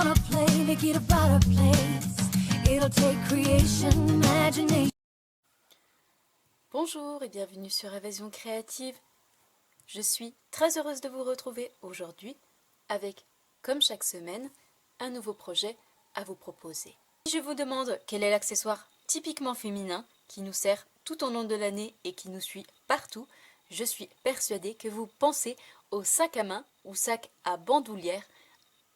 wanna play, make it a better place. It'll take creation, imagination. Bonjour et bienvenue sur Évasion Créative. Je suis très heureuse de vous retrouver aujourd'hui avec, comme chaque semaine, un nouveau projet à vous proposer. Si je vous demande quel est l'accessoire typiquement féminin qui nous sert tout au long de l'année et qui nous suit partout, je suis persuadée que vous pensez au sac à main ou sac à bandoulière,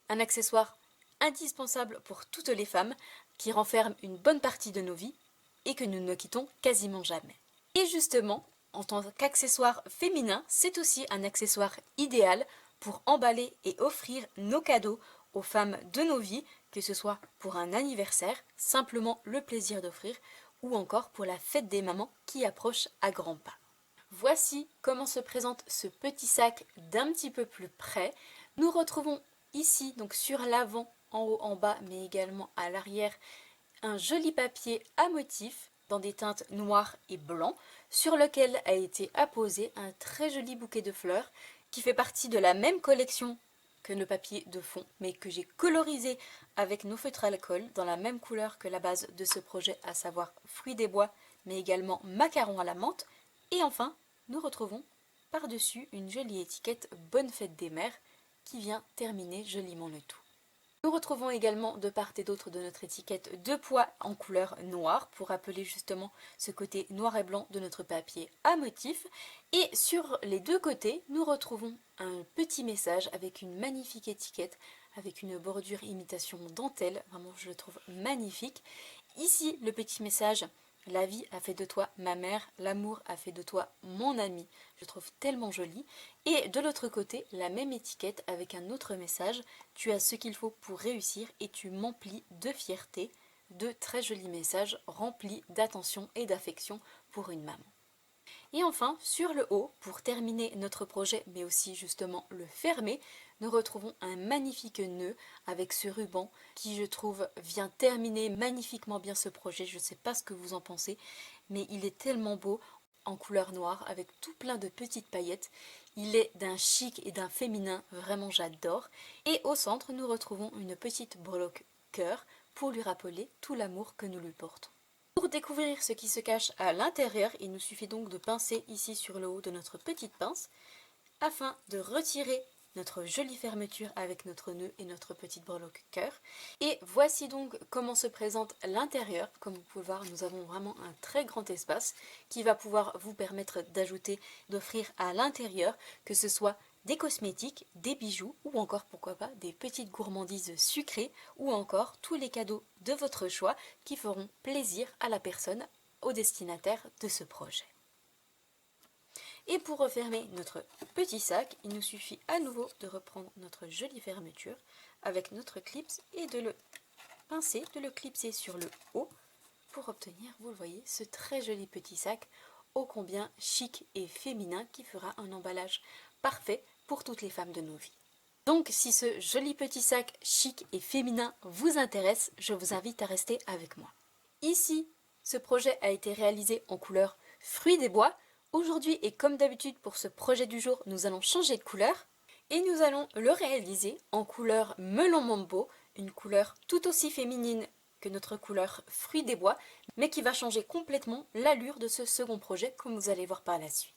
un accessoire indispensable pour toutes les femmes qui renferme une bonne partie de nos vies et que nous ne quittons quasiment jamais. Et justement, en tant qu'accessoire féminin, c'est aussi un accessoire idéal pour emballer et offrir nos cadeaux aux femmes de nos vies, que ce soit pour un anniversaire, simplement le plaisir d'offrir, ou encore pour la fête des mamans qui approche à grands pas. Voici comment se présente ce petit sac d'un petit peu plus près. Nous retrouvons ici, donc sur l'avant, en haut, en bas, mais également à l'arrière, un joli papier à motifs dans des teintes noires et blancs, sur lequel a été apposé un très joli bouquet de fleurs qui fait partie de la même collection que le papier de fond, mais que j'ai colorisé avec nos feutres à alcool dans la même couleur que la base de ce projet, à savoir fruits des bois, mais également macarons à la menthe. Et enfin, nous retrouvons par-dessus une jolie étiquette Bonne fête des mères qui vient terminer joliment le tout. Nous retrouvons également de part et d'autre de notre étiquette deux pois en couleur noire pour rappeler justement ce côté noir et blanc de notre papier à motifs. Et sur les deux côtés, nous retrouvons un petit message avec une magnifique étiquette avec une bordure imitation dentelle. Vraiment, je le trouve magnifique. Ici, le petit message: la vie a fait de toi ma mère, l'amour a fait de toi mon ami. Je trouve tellement joli. Et de l'autre côté, la même étiquette avec un autre message: tu as ce qu'il faut pour réussir et tu m'emplis de fierté. Deux très jolis messages remplis d'attention et d'affection pour une maman. Et enfin, sur le haut, pour terminer notre projet, mais aussi justement le fermer, nous retrouvons un magnifique nœud avec ce ruban qui, je trouve, vient terminer magnifiquement bien ce projet. Je ne sais pas ce que vous en pensez, mais il est tellement beau en couleur noire avec tout plein de petites paillettes. Il est d'un chic et d'un féminin, vraiment j'adore. Et au centre, nous retrouvons une petite breloque cœur pour lui rappeler tout l'amour que nous lui portons. Pour découvrir ce qui se cache à l'intérieur, il nous suffit donc de pincer ici sur le haut de notre petite pince afin de retirer notre jolie fermeture avec notre nœud et notre petite breloque cœur. Et voici donc comment se présente l'intérieur. Comme vous pouvez voir, nous avons vraiment un très grand espace qui va pouvoir vous permettre d'ajouter, d'offrir à l'intérieur, que ce soit des cosmétiques, des bijoux ou encore pourquoi pas des petites gourmandises sucrées ou encore tous les cadeaux de votre choix qui feront plaisir à la personne, au destinataire de ce projet. Et pour refermer notre petit sac, il nous suffit à nouveau de reprendre notre jolie fermeture avec notre clips et de le pincer, de le clipser sur le haut pour obtenir, vous le voyez, ce très joli petit sac ô combien chic et féminin qui fera un emballage parfait pour toutes les femmes de nos vies. Donc si ce joli petit sac chic et féminin vous intéresse, je vous invite à rester avec moi. Ici, ce projet a été réalisé en couleur fruits des bois. Aujourd'hui, et comme d'habitude pour ce projet du jour, nous allons changer de couleur et nous allons le réaliser en couleur melon mambo, une couleur tout aussi féminine que notre couleur fruits des bois, mais qui va changer complètement l'allure de ce second projet, comme vous allez voir par la suite.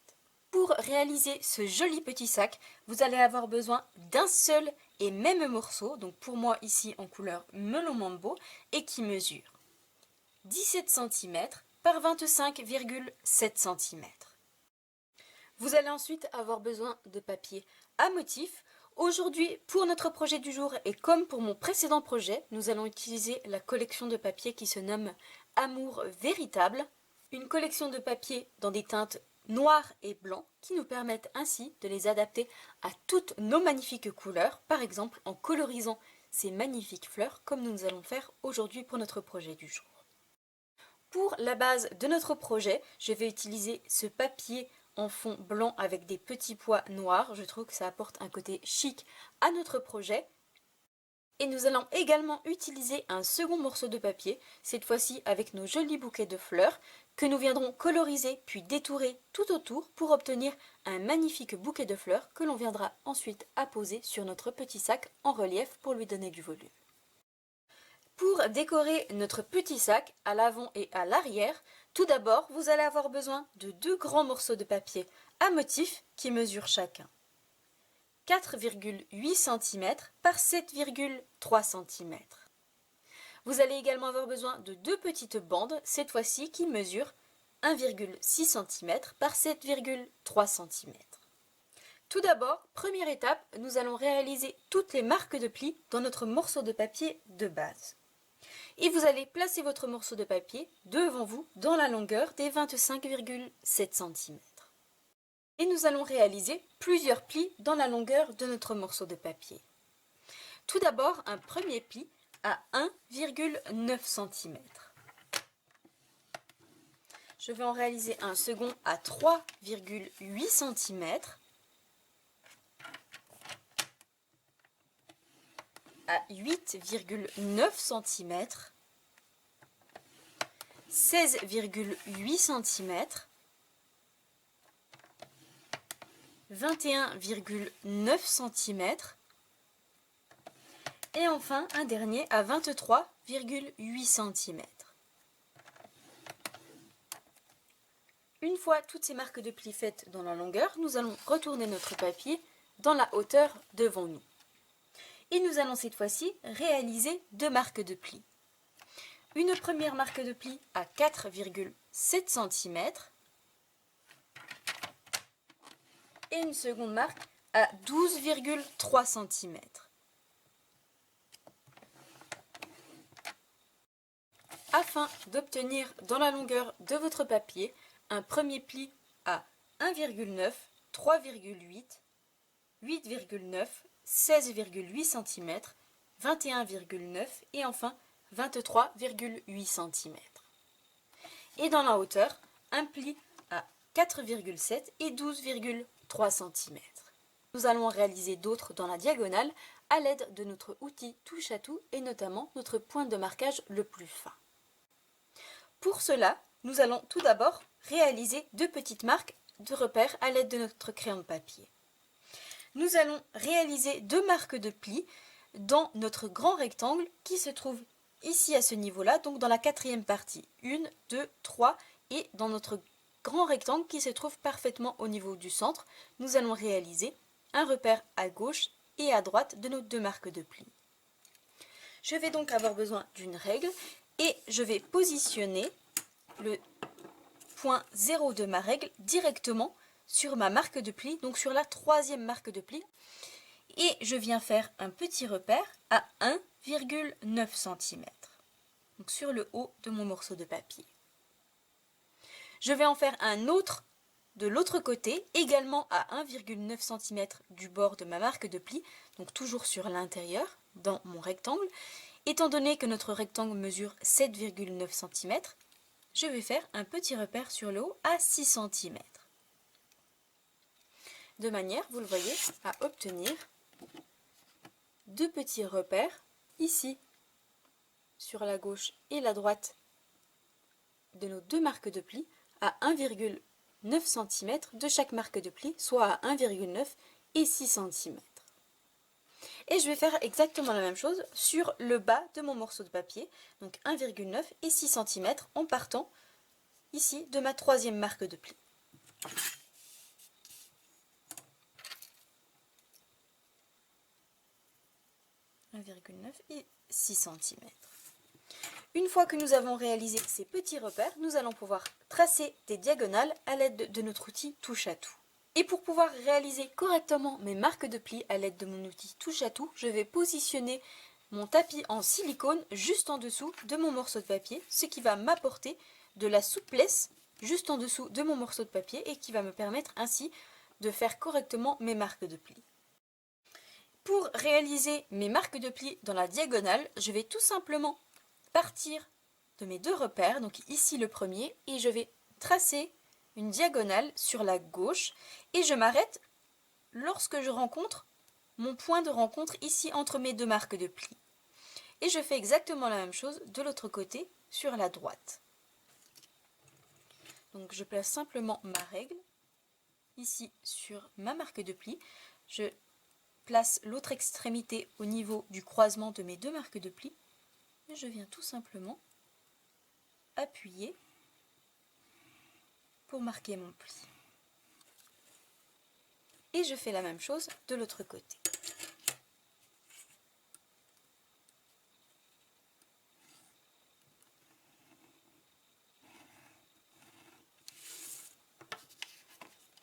Pour réaliser ce joli petit sac, vous allez avoir besoin d'un seul et même morceau, donc pour moi ici en couleur melon mambo, et qui mesure 17 cm par 25,7 cm. Vous allez ensuite avoir besoin de papier à motifs. Aujourd'hui, pour notre projet du jour et comme pour mon précédent projet, nous allons utiliser la collection de papier qui se nomme Amour véritable. Une collection de papier dans des teintes noires et blancs qui nous permettent ainsi de les adapter à toutes nos magnifiques couleurs, par exemple en colorisant ces magnifiques fleurs comme nous allons faire aujourd'hui pour notre projet du jour. Pour la base de notre projet, je vais utiliser ce papier en fond blanc avec des petits pois noirs. Je trouve que ça apporte un côté chic à notre projet. Et nous allons également utiliser un second morceau de papier, cette fois-ci avec nos jolis bouquets de fleurs, que nous viendrons coloriser puis détourer tout autour pour obtenir un magnifique bouquet de fleurs que l'on viendra ensuite apposer sur notre petit sac en relief pour lui donner du volume. Pour décorer notre petit sac à l'avant et à l'arrière, tout d'abord, vous allez avoir besoin de 2 grands morceaux de papier à motif qui mesurent chacun 4,8 cm par 7,3 cm. Vous allez également avoir besoin de 2 petites bandes, cette fois-ci qui mesurent 1,6 cm par 7,3 cm. Tout d'abord, première étape, nous allons réaliser toutes les marques de plis dans notre morceau de papier de base. Et vous allez placer votre morceau de papier devant vous dans la longueur des 25,7 cm. Et nous allons réaliser plusieurs plis dans la longueur de notre morceau de papier. Tout d'abord, un premier pli à 1,9 cm. Je vais en réaliser un second à 3,8 cm. À 8,9 cm, 16,8 cm, 21,9 cm et enfin un dernier à 23,8 cm. Une fois toutes ces marques de plis faites dans la longueur, nous allons retourner notre papier dans la hauteur devant nous. Et nous allons cette fois-ci réaliser 2 marques de plis. Une première marque de pli à 4,7 cm et une seconde marque à 12,3 cm. Afin d'obtenir dans la longueur de votre papier un premier pli à 1,9, 3,8, 8,9, 16,8 cm, 21,9 et enfin 23,8 cm. Et dans la hauteur, un pli à 4,7 et 12,3 cm. Nous allons en réaliser d'autres dans la diagonale à l'aide de notre outil touche à tout et notamment notre point de marquage le plus fin. Pour cela, nous allons tout d'abord réaliser 2 petites marques de repères à l'aide de notre crayon de papier. Nous allons réaliser 2 marques de plis dans notre grand rectangle qui se trouve ici à ce niveau-là, donc dans la 4e partie. 1, 2, 3 et dans notre grand rectangle qui se trouve parfaitement au niveau du centre, nous allons réaliser un repère à gauche et à droite de nos 2 marques de plis. Je vais donc avoir besoin d'une règle et je vais positionner le point 0 de ma règle directement sur ma marque de pli, donc sur la 3e marque de pli. Et je viens faire un petit repère à 1,9 cm, donc sur le haut de mon morceau de papier. Je vais en faire un autre de l'autre côté, également à 1,9 cm du bord de ma marque de pli, donc toujours sur l'intérieur, dans mon rectangle. Étant donné que notre rectangle mesure 7,9 cm, je vais faire un petit repère sur le haut à 6 cm. De manière, vous le voyez, à obtenir 2 petits repères, ici, sur la gauche et la droite de nos 2 marques de pli, à 1,9 cm de chaque marque de pli, soit à 1,9 et 6 cm. Et je vais faire exactement la même chose sur le bas de mon morceau de papier, donc 1,9 et 6 cm en partant ici de ma 3e marque de pli. Et 6 cm. Une fois que nous avons réalisé ces petits repères, nous allons pouvoir tracer des diagonales à l'aide de notre outil touche à tout. Et pour pouvoir réaliser correctement mes marques de plis à l'aide de mon outil touche à tout, je vais positionner mon tapis en silicone juste en dessous de mon morceau de papier, ce qui va m'apporter de la souplesse juste en dessous de mon morceau de papier et qui va me permettre ainsi de faire correctement mes marques de plis. Pour réaliser mes marques de plis dans la diagonale, je vais tout simplement partir de mes 2 repères, donc ici le premier, et je vais tracer une diagonale sur la gauche et je m'arrête lorsque je rencontre mon point de rencontre ici entre mes 2 marques de plis. Et je fais exactement la même chose de l'autre côté sur la droite. Donc je place simplement ma règle ici sur ma marque de pli. Je place l'autre extrémité au niveau du croisement de mes 2 marques de pli et je viens tout simplement appuyer pour marquer mon pli. Et je fais la même chose de l'autre côté.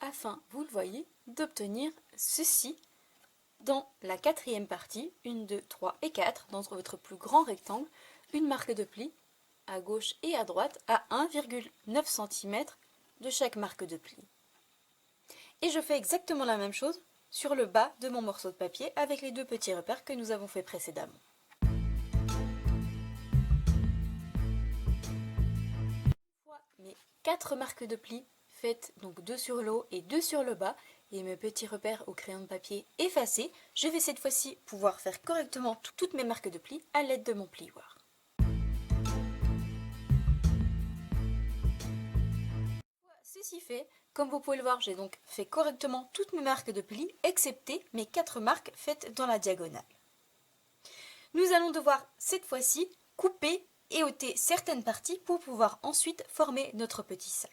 Afin, vous le voyez, d'obtenir ceci dans la quatrième partie, 1, 2, 3 et 4, dans votre plus grand rectangle, une marque de pli à gauche et à droite à 1,9 cm de chaque marque de pli. Et je fais exactement la même chose sur le bas de mon morceau de papier avec les deux petits repères que nous avons fait précédemment. Mes 4 marques de pli faites, donc 2 sur le haut et 2 sur le bas, et mes petits repères au crayon de papier effacés, je vais cette fois-ci pouvoir faire correctement toutes mes marques de pli à l'aide de mon plioir. Ceci fait, comme vous pouvez le voir, j'ai donc fait correctement toutes mes marques de pli, excepté mes 4 marques faites dans la diagonale. Nous allons devoir cette fois-ci couper et ôter certaines parties pour pouvoir ensuite former notre petit sac.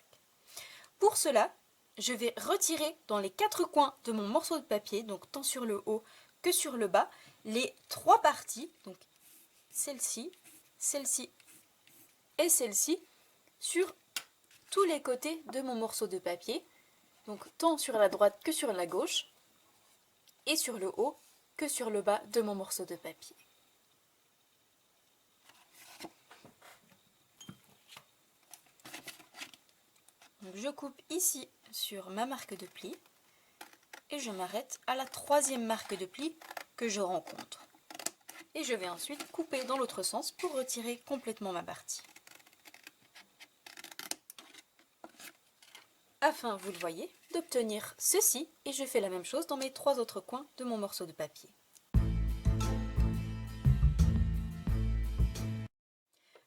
Pour cela, je vais retirer dans les 4 coins de mon morceau de papier, donc tant sur le haut que sur le bas, les 3 parties, donc celle-ci, celle-ci et celle-ci, sur tous les côtés de mon morceau de papier, donc tant sur la droite que sur la gauche, et sur le haut que sur le bas de mon morceau de papier. Donc je coupe ici sur ma marque de pli et je m'arrête à la 3e marque de pli que je rencontre. Et je vais ensuite couper dans l'autre sens pour retirer complètement ma partie. Afin, vous le voyez, d'obtenir ceci, et je fais la même chose dans mes 3 autres coins de mon morceau de papier.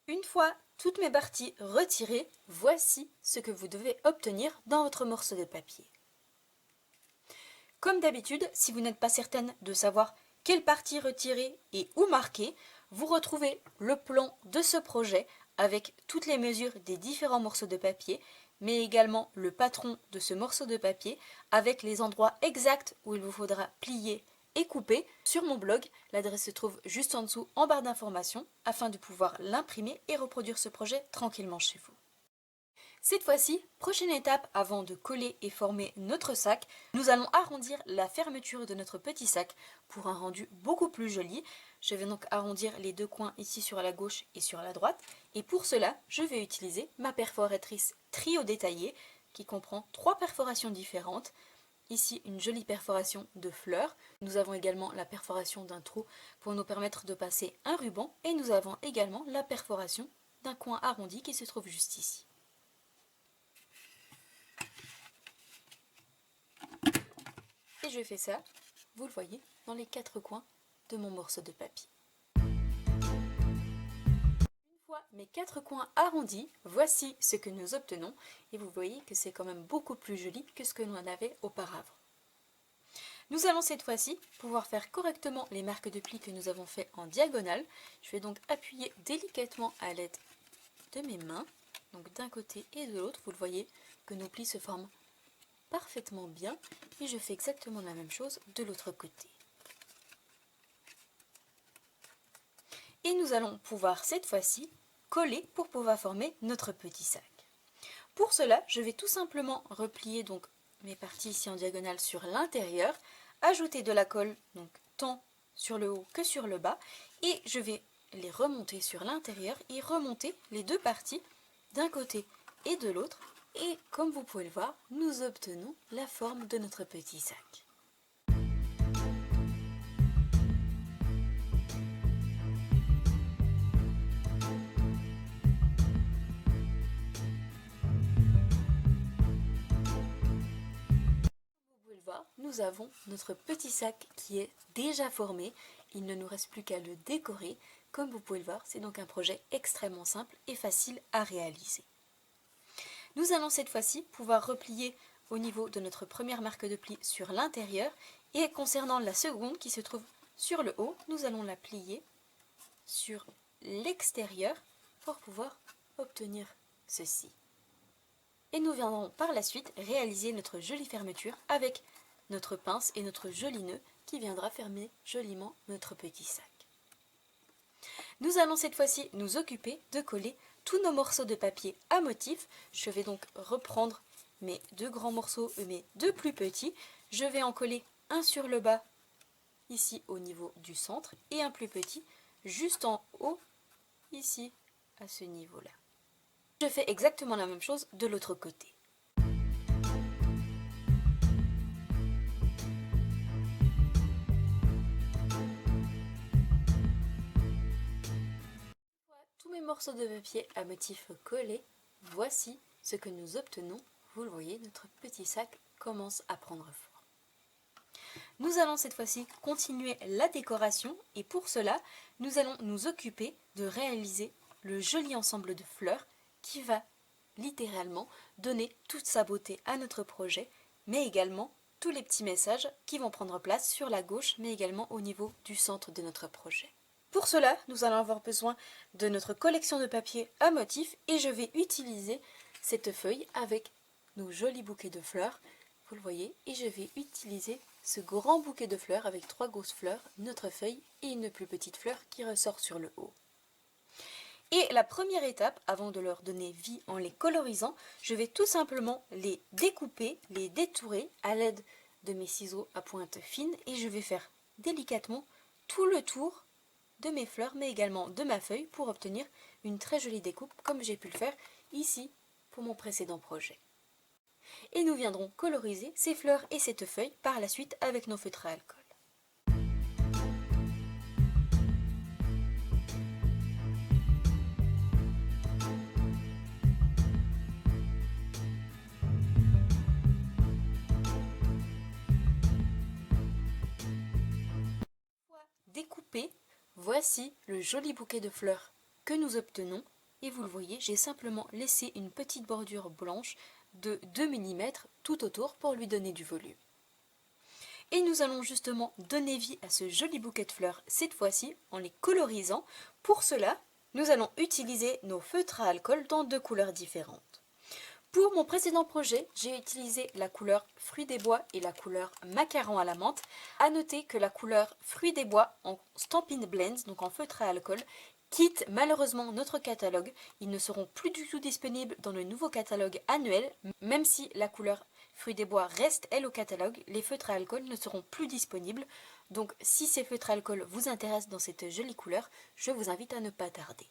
Une fois toutes mes parties retirées, voici ce que vous devez obtenir dans votre morceau de papier. Comme d'habitude, si vous n'êtes pas certaine de savoir quelle partie retirer et où marquer, vous retrouvez le plan de ce projet avec toutes les mesures des différents morceaux de papier, mais également le patron de ce morceau de papier avec les endroits exacts où il vous faudra plier et couper sur mon blog. L'adresse se trouve juste en dessous en barre d'informations afin de pouvoir l'imprimer et reproduire ce projet tranquillement chez vous. Cette fois-ci, prochaine étape avant de coller et former notre sac, nous allons arrondir la fermeture de notre petit sac pour un rendu beaucoup plus joli. Je vais donc arrondir les 2 coins ici sur la gauche et sur la droite. Et pour cela, je vais utiliser ma perforatrice Trio détaillée qui comprend 3 perforations différentes. Ici, une jolie perforation de fleurs. Nous avons également la perforation d'un trou pour nous permettre de passer un ruban. Et nous avons également la perforation d'un coin arrondi qui se trouve juste ici. Et je fais ça, vous le voyez, dans les 4 coins de mon morceau de papier. Une fois mes 4 coins arrondis, voici ce que nous obtenons. Et vous voyez que c'est quand même beaucoup plus joli que ce que nous en avions auparavant. Nous allons cette fois-ci pouvoir faire correctement les marques de pli que nous avons fait en diagonale. Je vais donc appuyer délicatement à l'aide de mes mains, donc d'un côté et de l'autre. Vous le voyez que nos plis se forment parfaitement bien et je fais exactement la même chose de l'autre côté. Et nous allons pouvoir cette fois-ci coller pour pouvoir former notre petit sac. Pour cela, je vais tout simplement replier donc mes parties ici en diagonale sur l'intérieur, ajouter de la colle donc tant sur le haut que sur le bas et je vais les remonter sur l'intérieur et remonter les 2 parties d'un côté et de l'autre. Et comme vous pouvez le voir, nous obtenons la forme de notre petit sac. Vous pouvez le voir, nous avons notre petit sac qui est déjà formé. Il ne nous reste plus qu'à le décorer. Comme vous pouvez le voir, c'est donc un projet extrêmement simple et facile à réaliser. Nous allons cette fois-ci pouvoir replier au niveau de notre première marque de pli sur l'intérieur et concernant la seconde qui se trouve sur le haut, nous allons la plier sur l'extérieur pour pouvoir obtenir ceci. Et nous viendrons par la suite réaliser notre jolie fermeture avec notre pince et notre joli nœud qui viendra fermer joliment notre petit sac. Nous allons cette fois-ci nous occuper de coller tous nos morceaux de papier à motif. Je vais donc reprendre mes deux grands morceaux et mes deux plus petits. Je vais en coller un sur le bas, ici au niveau du centre, et un plus petit juste en haut, ici à ce niveau-là. Je fais exactement la même chose de l'autre côté. Tous mes morceaux de papier à motif collés, voici ce que nous obtenons. Vous le voyez, notre petit sac commence à prendre forme. Nous allons cette fois-ci continuer la décoration et pour cela, nous allons nous occuper de réaliser le joli ensemble de fleurs qui va littéralement donner toute sa beauté à notre projet, mais également tous les petits messages qui vont prendre place sur la gauche, mais également au niveau du centre de notre projet. Pour cela, nous allons avoir besoin de notre collection de papier à motif et je vais utiliser cette feuille avec nos jolis bouquets de fleurs, vous le voyez, et je vais utiliser ce grand bouquet de fleurs avec 3 grosses fleurs, notre feuille et une plus petite fleur qui ressort sur le haut. Et la première étape, avant de leur donner vie en les colorisant, je vais tout simplement les découper, les détourer à l'aide de mes ciseaux à pointe fine et je vais faire délicatement tout le tour de mes fleurs mais également de ma feuille pour obtenir une très jolie découpe comme j'ai pu le faire ici pour mon précédent projet. Et nous viendrons coloriser ces fleurs et cette feuille par la suite avec nos feutres à alcool. Découpé, voici le joli bouquet de fleurs que nous obtenons et vous le voyez, j'ai simplement laissé une petite bordure blanche de 2 mm tout autour pour lui donner du volume. Et nous allons justement donner vie à ce joli bouquet de fleurs cette fois-ci en les colorisant. Pour cela, nous allons utiliser nos feutres à alcool dans 2 couleurs différentes. Pour mon précédent projet, j'ai utilisé la couleur Fruits des bois et la couleur Macaron à la menthe. A noter que la couleur Fruits des bois en Stampin' Blends, donc en feutre à alcool, quitte malheureusement notre catalogue. Ils ne seront plus du tout disponibles dans le nouveau catalogue annuel. Même si la couleur Fruits des bois reste elle au catalogue, les feutres à alcool ne seront plus disponibles. Donc si ces feutres à alcool vous intéressent dans cette jolie couleur, je vous invite à ne pas tarder.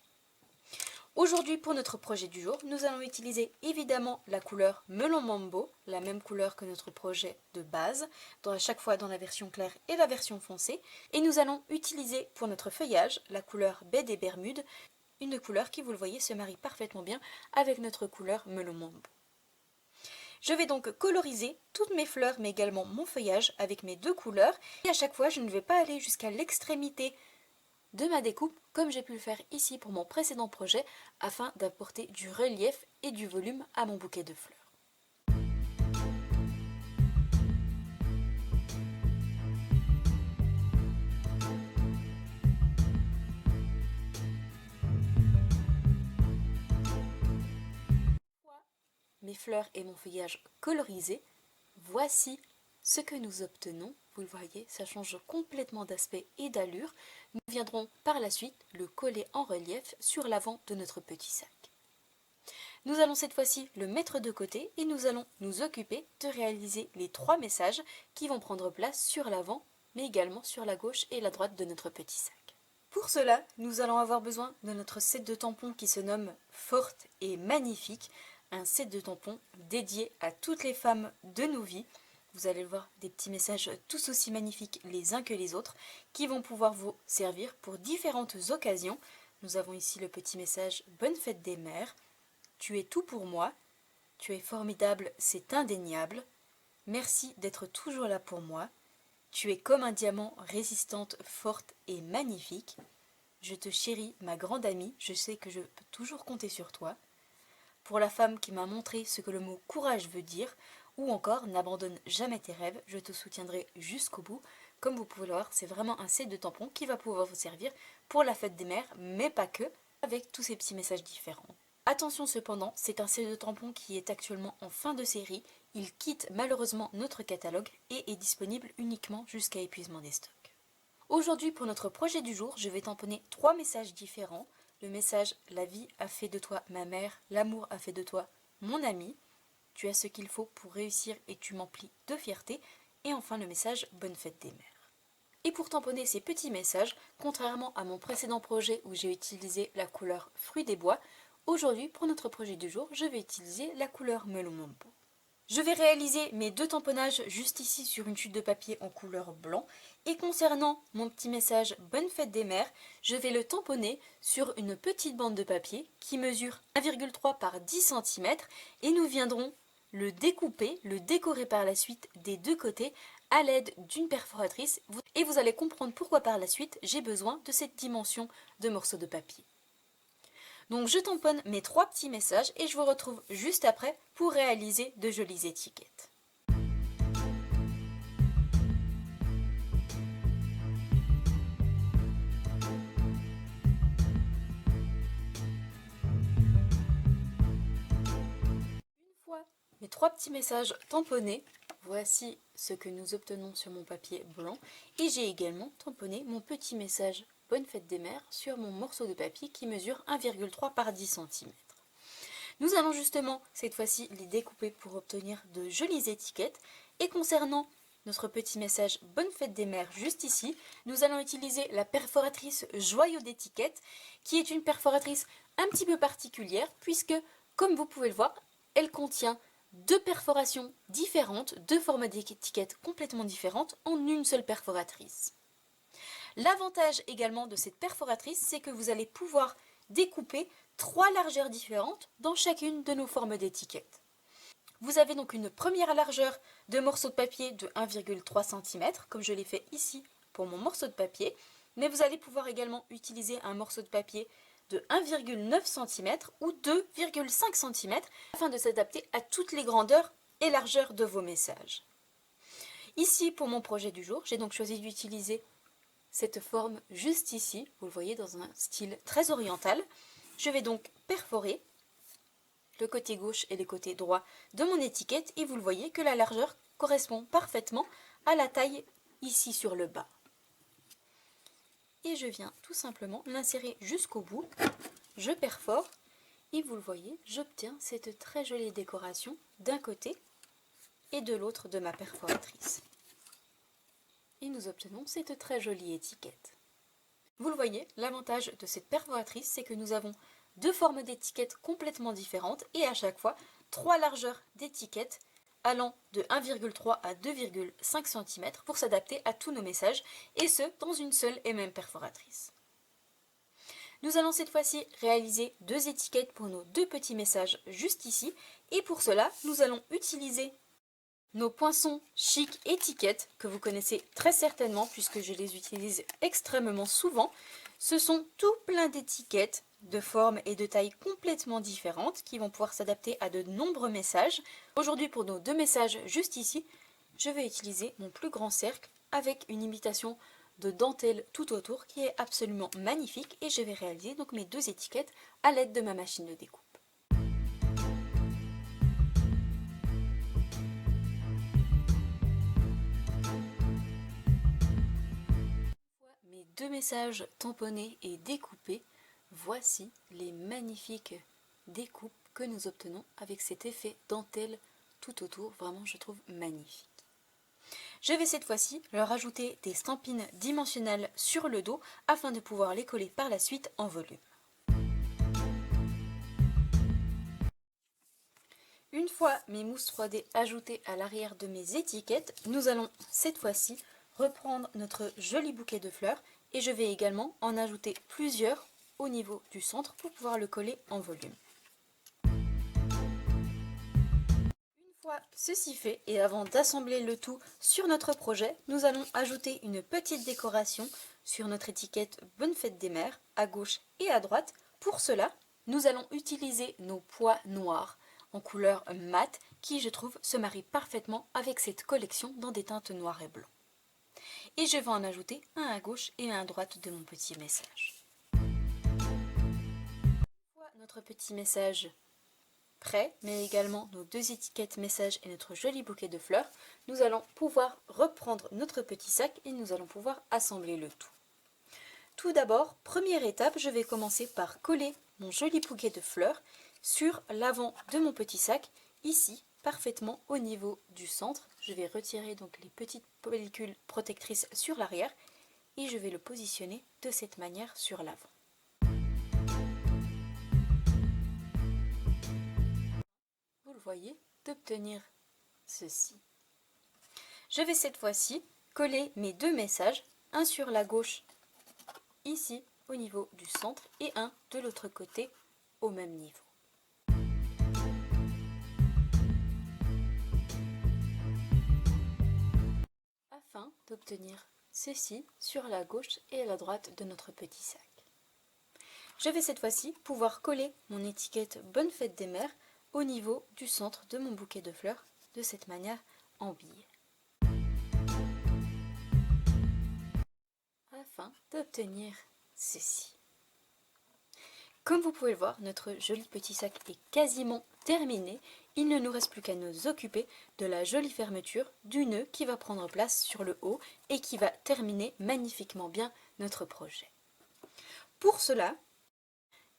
Aujourd'hui, pour notre projet du jour, nous allons utiliser évidemment la couleur Melon Mambo, la même couleur que notre projet de base, à chaque fois dans la version claire et la version foncée. Et nous allons utiliser pour notre feuillage la couleur Baie des Bermudes, une couleur qui, vous le voyez, se marie parfaitement bien avec notre couleur Melon Mambo. Je vais donc coloriser toutes mes fleurs, mais également mon feuillage avec mes 2 couleurs. Et à chaque fois, je ne vais pas aller jusqu'à l'extrémité de ma découpe comme j'ai pu le faire ici pour mon précédent projet afin d'apporter du relief et du volume à mon bouquet de fleurs. Mes fleurs et mon feuillage colorisés, voici ce que nous obtenons. Vous le voyez, ça change complètement d'aspect et d'allure. Nous viendrons par la suite le coller en relief sur l'avant de notre petit sac. Nous allons cette fois-ci le mettre de côté et nous allons nous occuper de réaliser les 3 messages qui vont prendre place sur l'avant, mais également sur la gauche et la droite de notre petit sac. Pour cela, nous allons avoir besoin de notre set de tampons qui se nomme Forte et Magnifique, un set de tampons dédié à toutes les femmes de nos vies. Vous allez voir des petits messages tous aussi magnifiques les uns que les autres qui vont pouvoir vous servir pour différentes occasions. Nous avons ici le petit message « Bonne fête des mères »,« Tu es tout pour moi »,« Tu es formidable, c'est indéniable »,« Merci d'être toujours là pour moi »,« Tu es comme un diamant, résistante, forte et magnifique »,« Je te chéris, ma grande amie, je sais que je peux toujours compter sur toi », pour la femme qui m'a montré ce que le mot courage veut dire, ou encore n'abandonne jamais tes rêves, je te soutiendrai jusqu'au bout. comme vous pouvez le voir, c'est vraiment un set de tampons qui va pouvoir vous servir pour la fête des mères, mais pas que, avec tous ces petits messages différents. Attention cependant, c'est un set de tampons qui est actuellement en fin de série. Il quitte malheureusement notre catalogue et est disponible uniquement jusqu'à épuisement des stocks. Aujourd'hui, pour notre projet du jour, je vais tamponner 3 messages différents. Le message « La vie a fait de toi ma mère, l'amour a fait de toi mon ami ». Tu as ce qu'il faut pour réussir et tu m'emplis de fierté. Et enfin le message « Bonne fête des mères ». Et pour tamponner ces petits messages, contrairement à mon précédent projet où j'ai utilisé la couleur fruit des bois, aujourd'hui pour notre projet du jour, je vais utiliser la couleur melon mambo. Je vais réaliser mes 2 tamponnages juste ici sur une chute de papier en couleur blanc. Et concernant mon petit message « Bonne fête des mères », je vais le tamponner sur une petite bande de papier qui mesure 1,3 par 10 cm et nous viendrons le découper, le décorer par la suite des 2 côtés à l'aide d'une perforatrice. Et vous allez comprendre pourquoi par la suite j'ai besoin de cette dimension de morceaux de papier. Donc je tamponne mes 3 petits messages et je vous retrouve juste après pour réaliser de jolies étiquettes. Une fois mes 3 petits messages tamponnés, voici ce que nous obtenons sur mon papier blanc et j'ai également tamponné mon petit message Bonne fête des mères sur mon morceau de papier qui mesure 1,3 par 10 cm. Nous allons justement cette fois-ci les découper pour obtenir de jolies étiquettes. Et concernant notre petit message Bonne fête des mères juste ici, nous allons utiliser la perforatrice Joyau d'étiquette qui est une perforatrice un petit peu particulière puisque, comme vous pouvez le voir, elle contient 2 perforations différentes, 2 formes d'étiquettes complètement différentes en une seule perforatrice. L'avantage également de cette perforatrice, c'est que vous allez pouvoir découper 3 largeurs différentes dans chacune de nos formes d'étiquettes. Vous avez donc une première largeur de morceau de papier de 1,3 cm, comme je l'ai fait ici pour mon morceau de papier, mais vous allez pouvoir également utiliser un morceau de papier de 1,9 cm ou 2,5 cm afin de s'adapter à toutes les grandeurs et largeurs de vos messages. Ici, pour mon projet du jour, j'ai donc choisi d'utiliser cette forme juste ici, vous le voyez dans un style très oriental. Je vais donc perforer le côté gauche et le côté droit de mon étiquette et vous le voyez que la largeur correspond parfaitement à la taille ici sur le bas. Et je viens tout simplement l'insérer jusqu'au bout, je perfore et vous le voyez, j'obtiens cette très jolie décoration d'un côté et de l'autre de ma perforatrice. Et nous obtenons cette très jolie étiquette. Vous le voyez, l'avantage de cette perforatrice, c'est que nous avons 2 formes d'étiquettes complètement différentes et à chaque fois 3 largeurs d'étiquettes allant de 1,3 à 2,5 cm pour s'adapter à tous nos messages et ce, dans une seule et même perforatrice. Nous allons cette fois-ci réaliser 2 étiquettes pour nos 2 petits messages juste ici et pour cela, nous allons utiliser nos poinçons chic étiquettes que vous connaissez très certainement puisque je les utilise extrêmement souvent. Ce sont tout plein d'étiquettes de formes et de tailles complètement différentes qui vont pouvoir s'adapter à de nombreux messages. Aujourd'hui pour nos 2 messages juste ici, je vais utiliser mon plus grand cercle avec une imitation de dentelle tout autour qui est absolument magnifique et je vais réaliser donc mes 2 étiquettes à l'aide de ma machine de découpe. Mes 2 messages tamponnés et découpés, voici les magnifiques découpes que nous obtenons avec cet effet dentelle tout autour, vraiment je trouve magnifique. Je vais cette fois-ci leur ajouter des stampines dimensionnelles sur le dos afin de pouvoir les coller par la suite en volume. Une fois mes mousses 3D ajoutées à l'arrière de mes étiquettes, nous allons cette fois-ci reprendre notre joli bouquet de fleurs et je vais également en ajouter plusieurs au niveau du centre pour pouvoir le coller en volume. Une fois ceci fait et avant d'assembler le tout sur notre projet, nous allons ajouter une petite décoration sur notre étiquette Bonne fête des mères à gauche et à droite. Pour cela, nous allons utiliser nos pois noirs en couleur mat qui je trouve se marie parfaitement avec cette collection dans des teintes noires et blancs. et je vais en ajouter un à gauche et un à droite de mon petit message. Voilà notre petit message prêt, mais également nos deux étiquettes message et notre joli bouquet de fleurs, nous allons pouvoir reprendre notre petit sac et nous allons pouvoir assembler le tout. Tout d'abord, première étape, je vais commencer par coller mon joli bouquet de fleurs sur l'avant de mon petit sac, ici, parfaitement au niveau du centre. Je vais retirer donc les petites pellicules protectrices sur l'arrière et je vais le positionner de cette manière sur l'avant. Vous le voyez, d'obtenir ceci. Je vais cette fois-ci coller mes deux messages, un sur la gauche ici au niveau du centre et un de l'autre côté au même niveau. Afin d'obtenir ceci sur la gauche et à la droite de notre petit sac. Je vais cette fois-ci pouvoir coller mon étiquette Bonne fête des mères au niveau du centre de mon bouquet de fleurs de cette manière en billes. Afin d'obtenir ceci. Comme vous pouvez le voir, notre joli petit sac est quasiment terminé. Il ne nous reste plus qu'à nous occuper de la jolie fermeture du nœud qui va prendre place sur le haut et qui va terminer magnifiquement bien notre projet. Pour cela,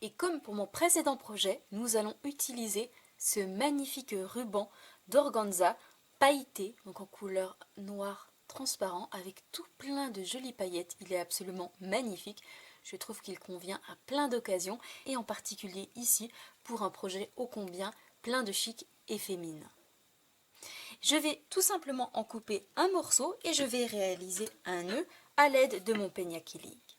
et comme pour mon précédent projet, nous allons utiliser ce magnifique ruban d'organza pailleté, donc en couleur noire transparent avec tout plein de jolies paillettes. Il est absolument magnifique. Je trouve qu'il convient à plein d'occasions et en particulier ici pour un projet ô combien plein de chic et féminin. Je vais tout simplement en couper un morceau et je vais réaliser un nœud à l'aide de mon peigne acrylique.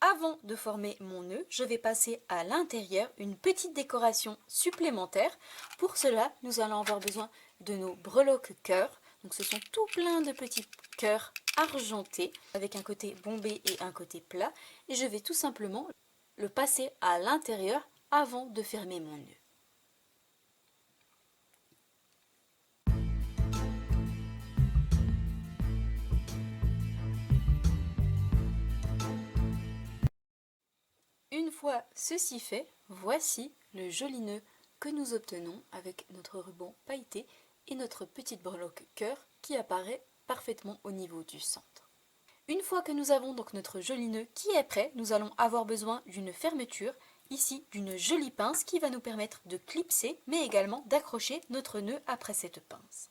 Avant de former mon nœud, je vais passer à l'intérieur une petite décoration supplémentaire. Pour cela, nous allons avoir besoin de nos breloques cœurs. Donc ce sont tout plein de petits cœurs argentés avec un côté bombé et un côté plat. Et je vais tout simplement le passer à l'intérieur avant de fermer mon nœud. Une fois ceci fait, voici le joli nœud que nous obtenons avec notre ruban pailleté et notre petite breloque cœur qui apparaît parfaitement au niveau du centre. Une fois que nous avons donc notre joli nœud qui est prêt, nous allons avoir besoin d'une fermeture, ici d'une jolie pince qui va nous permettre de clipser mais également d'accrocher notre nœud après cette pince.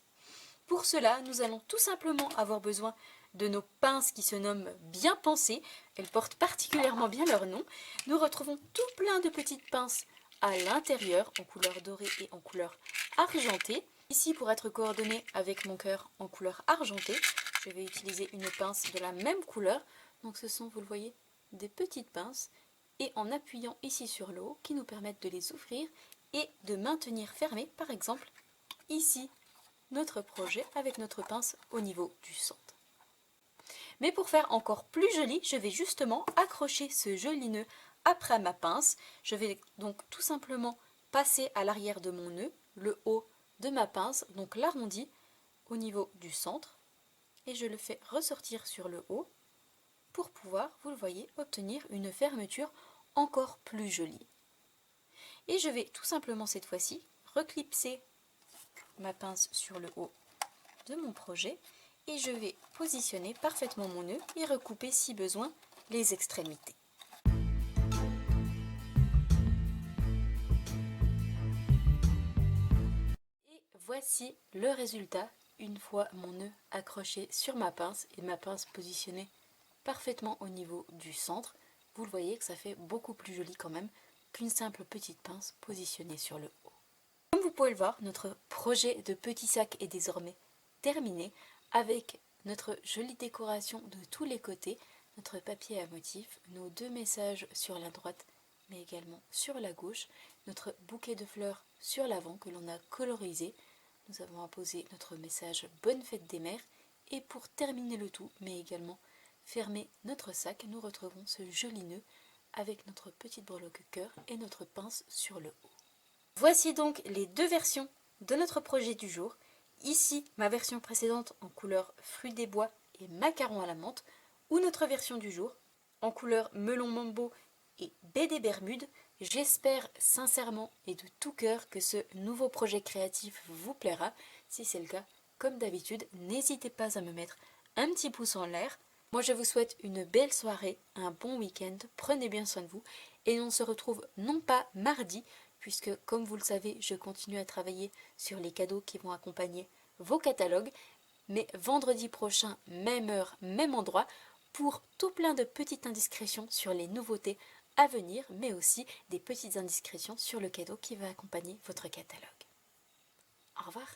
Pour cela, nous allons tout simplement avoir besoin de nos pinces qui se nomment bien pensées. Elles portent particulièrement bien leur nom. Nous retrouvons tout plein de petites pinces à l'intérieur en couleur dorée et en couleur argentée. Ici, pour être coordonnée avec mon cœur en couleur argentée, je vais utiliser une pince de la même couleur. Donc ce sont, vous le voyez, des petites pinces. Et en appuyant ici sur le haut, qui nous permettent de les ouvrir et de maintenir fermés, par exemple, ici, notre projet avec notre pince au niveau du centre. Mais pour faire encore plus joli, je vais justement accrocher ce joli nœud après ma pince. Je vais donc tout simplement passer à l'arrière de mon nœud, le haut de ma pince, donc l'arrondi au niveau du centre. Et je le fais ressortir sur le haut pour pouvoir, vous le voyez, obtenir une fermeture encore plus jolie. Et je vais tout simplement cette fois-ci reclipser ma pince sur le haut de mon projet et je vais positionner parfaitement mon nœud et recouper si besoin les extrémités. Et voici le résultat une fois mon nœud accroché sur ma pince et ma pince positionnée parfaitement au niveau du centre. Vous le voyez que ça fait beaucoup plus joli quand même qu'une simple petite pince positionnée sur le haut. Comme vous pouvez le voir, notre projet de petit sac est désormais terminé avec notre jolie décoration de tous les côtés, notre papier à motifs, nos deux messages sur la droite mais également sur la gauche, notre bouquet de fleurs sur l'avant que l'on a colorisé. Nous avons apposé notre message Bonne fête des mères et pour terminer le tout mais également fermer notre sac, nous retrouvons ce joli nœud avec notre petite breloque cœur et notre pince sur le haut. Voici donc les deux versions de notre projet du jour. Ici, ma version précédente en couleur fruit des bois et macarons à la menthe, ou notre version du jour, en couleur melon mambo et BD Bermude. J'espère sincèrement et de tout cœur que ce nouveau projet créatif vous plaira. Si c'est le cas, comme d'habitude, n'hésitez pas à me mettre un petit pouce en l'air. Moi je vous souhaite une belle soirée, un bon week-end, prenez bien soin de vous et on se retrouve non pas mardi, puisque comme vous le savez, je continue à travailler sur les cadeaux qui vont accompagner vos catalogues, mais vendredi prochain, même heure, même endroit, pour tout plein de petites indiscrétions sur les nouveautés à venir, mais aussi des petites indiscrétions sur le cadeau qui va accompagner votre catalogue. Au revoir.